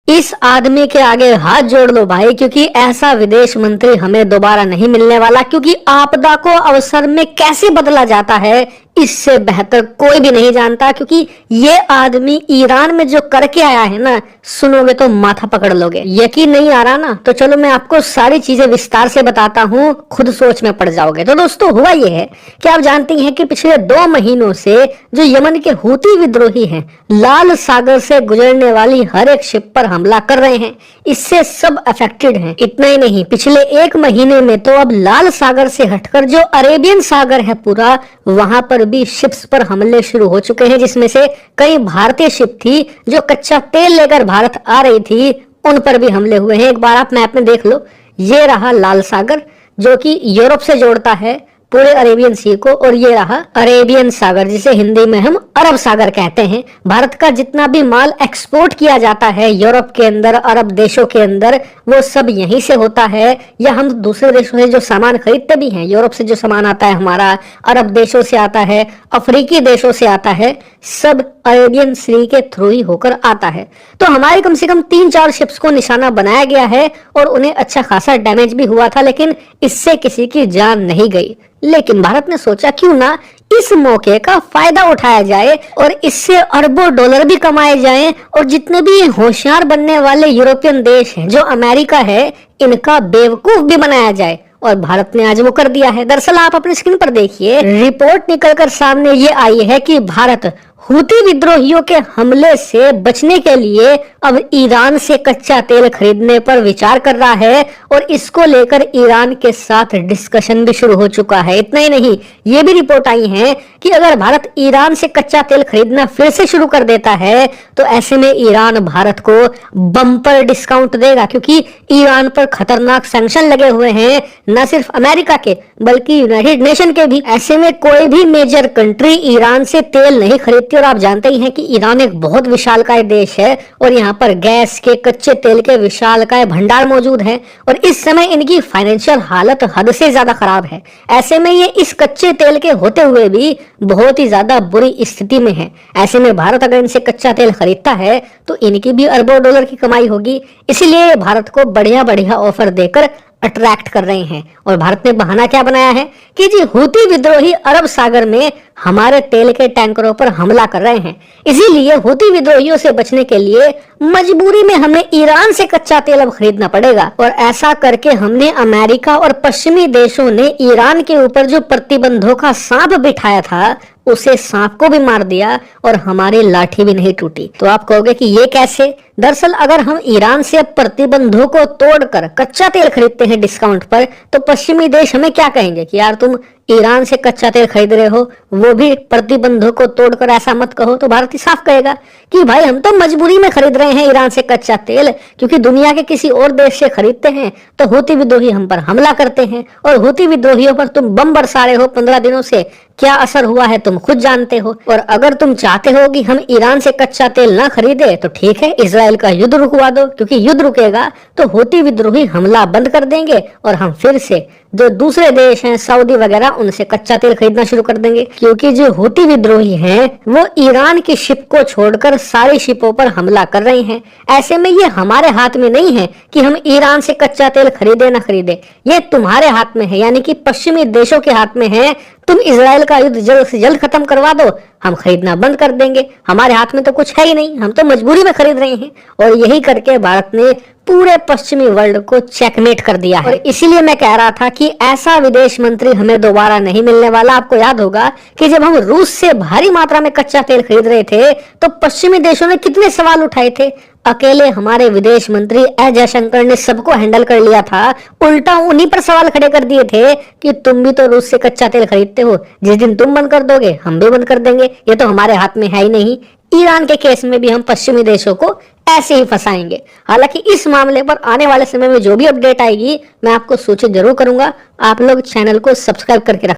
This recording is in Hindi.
इस आदमी के आगे हाथ जोड़ लो भाई, क्योंकि ऐसा विदेश मंत्री हमें दोबारा नहीं मिलने वाला। क्योंकि आपदा को अवसर में कैसे बदला जाता है इससे बेहतर कोई भी नहीं जानता। क्योंकि ये आदमी ईरान में जो करके आया है ना, सुनोगे तो माथा पकड़ लोगे। यकीन नहीं आ रहा ना, तो चलो मैं आपको सारी चीजें विस्तार से बताता हूँ, खुद सोच में पड़ जाओगे। तो दोस्तों हुआ ये है कि आप जानती हैं कि पिछले 2 महीनों से जो यमन के हूती विद्रोही हैं, लाल सागर से गुजरने वाली हर एक शिप पर हमला कर रहे हैं। इससे सब अफेक्टेड हैं। इतना ही नहीं, पिछले 1 महीने में तो अब लाल सागर से हटकर जो अरेबियन सागर है पूरा, वहां पर भी शिप्स पर हमले शुरू हो चुके हैं, जिसमें से कई भारतीय शिप थी जो कच्चा तेल लेकर भारत आ रही थी, उन पर भी हमले हुए हैं। एक बार आप मैप में देख लो, ये रहा लाल सागर जो कि यूरोप से जोड़ता है पूरे अरेबियन सी को, और ये रहा अरेबियन सागर जिसे हिंदी में हम अरब सागर कहते हैं। भारत का जितना भी माल एक्सपोर्ट किया जाता है यूरोप के अंदर, अरब देशों के अंदर, वो सब यहीं से होता है। या हम दूसरे देशों से जो सामान खरीदते भी हैं, यूरोप से जो सामान आता है हमारा, अरब देशों से आता है, अफ्रीकी देशों से आता है, सब अरेबियन सी के थ्रू ही होकर आता है। तो हमारे कम से कम 3-4 शिप्स को निशाना बनाया गया है और उन्हें अच्छा खासा डैमेज भी हुआ था, लेकिन इससे किसी की जान नहीं गई। लेकिन भारत ने सोचा क्यों ना इस मौके का फायदा उठाया जाए और इससे अरबों डॉलर भी कमाए जाएं, और जितने भी होशियार बनने वाले यूरोपियन देश हैं, जो अमेरिका है, इनका बेवकूफ भी बनाया जाए। और भारत ने आज वो कर दिया है। दरअसल आप अपनी स्क्रीन पर देखिए, रिपोर्ट निकलकर सामने ये आई है कि भारत हूती विद्रोहियों के हमले से बचने के लिए अब ईरान से कच्चा तेल खरीदने पर विचार कर रहा है, और इसको लेकर ईरान के साथ डिस्कशन भी शुरू हो चुका है। इतना ही नहीं, ये भी रिपोर्ट आई है कि अगर भारत ईरान से कच्चा तेल खरीदना फिर से शुरू कर देता है तो ऐसे में ईरान भारत को बम्पर डिस्काउंट देगा, क्योंकि ईरान पर खतरनाक सैंक्शन लगे हुए हैं, न सिर्फ अमेरिका के बल्कि यूनाइटेड नेशन के भी। ऐसे में कोई भी मेजर कंट्री ईरान से तेल नहीं खरीदती, और आप जानते ही हैं कि ईरान एक बहुत विशालकाय देश है और यहाँ पर गैस के, कच्चे तेल के विशालकाय भंडार मौजूद हैं, और इस समय इनकी फाइनेंशियल हालत हद से ज्यादा खराब है। ऐसे में ये इस कच्चे तेल के होते हुए भी बहुत ही ज्यादा बुरी स्थिति में है। ऐसे में भारत अगर इनसे कच्चा तेल खरीदता है तो इनकी भी अरबों डॉलर की कमाई होगी। इसीलिए भारत को बढ़िया बढ़िया ऑफर देकर अट्रैक्ट कर रहे हैं। और भारत ने बहाना क्या बनाया है कि जी हूती विद्रोही अरब सागर में हमारे तेल के टैंकरों पर हमला कर रहे हैं, इसीलिए हूती विद्रोहियों से बचने के लिए मजबूरी में हमें ईरान से कच्चा तेल अब खरीदना पड़ेगा। और ऐसा करके हमने अमेरिका और पश्चिमी देशों ने ईरान के ऊपर जो प्रतिबंधों का सांप बिठाया था, उसे सांप को भी मार दिया और हमारी लाठी भी नहीं टूटी। तो आप कहोगे कि ये कैसे? दरअसल अगर हम ईरान से प्रतिबंधों को तोड़कर कच्चा तेल खरीदते हैं डिस्काउंट पर, तो पश्चिमी देश हमें क्या कहेंगे कि यार तुम ईरान से कच्चा तेल खरीद रहे हो, वो भी प्रतिबंधों को तोड़कर, ऐसा मत कहो। तो भारत साफ कहेगा कि भाई हम तो मजबूरी में खरीद रहे हैं ईरान से कच्चा तेल, क्योंकि दुनिया के किसी और देश से खरीदते हैं तो हूती विद्रोही हम पर हमला करते हैं, और हूती विद्रोहियों पर तुम बम बरसा रहे हो 15 दिनों से। क्या असर हुआ है तुम खुद जानते हो। और अगर तुम चाहते हो कि हम ईरान से कच्चा तेल ना खरीदे तो ठीक है, इजराइल का युद्ध रुकवा दो, क्योंकि युद्ध रुकेगा तो हूती विद्रोही हमला बंद कर देंगे और हम फिर से जो दूसरे देश हैं सऊदी वगैरह, उनसे कच्चा तेल खरीदना शुरू कर देंगे। क्योंकि जो हूती विद्रोही हैं वो ईरान की शिप को छोड़कर सारी शिपों पर हमला कर रहे हैं। ऐसे में ये हमारे हाथ में नहीं है कि हम ईरान से कच्चा तेल खरीदे ना खरीदे, ये तुम्हारे हाथ में है, यानी कि पश्चिमी देशों के हाथ में है। तुम इजराइल का युद्ध जल्द से जल्द खत्म करवा दो, हम खरीदना बंद कर देंगे। हमारे हाथ में तो कुछ है ही नहीं, हम तो मजबूरी में खरीद रहे हैं। और यही करके भारत ने पूरे पश्चिमी वर्ल्ड को चेकमेट कर दिया है। और इसीलिए मैं कह रहा था कि ऐसा विदेश मंत्री हमें दोबारा नहीं मिलने वाला। आपको याद होगा कि जब हम रूस से भारी मात्रा में कच्चा तेल खरीद रहे थे तो पश्चिमी देशों ने कितने सवाल उठाए थे। अकेले हमारे विदेश मंत्री एस जयशंकर ने सबको हैंडल कर लिया था। उल्टा उन्हीं पर सवाल खड़े कर दिए थे कि तुम भी तो रूस से कच्चा तेल खरीदते हो, जिस दिन तुम बंद कर दोगे हम भी बंद कर देंगे। ये तो हमारे हाथ में है ही नहीं। ईरान के केस में भी हम पश्चिमी देशों को ऐसे ही फंसाएंगे। हालांकि इस मामले पर आने वाले समय में जो भी अपडेट आएगी मैं आपको सूचित जरूर करूंगा। आप लोग चैनल को सब्सक्राइब करके रखें।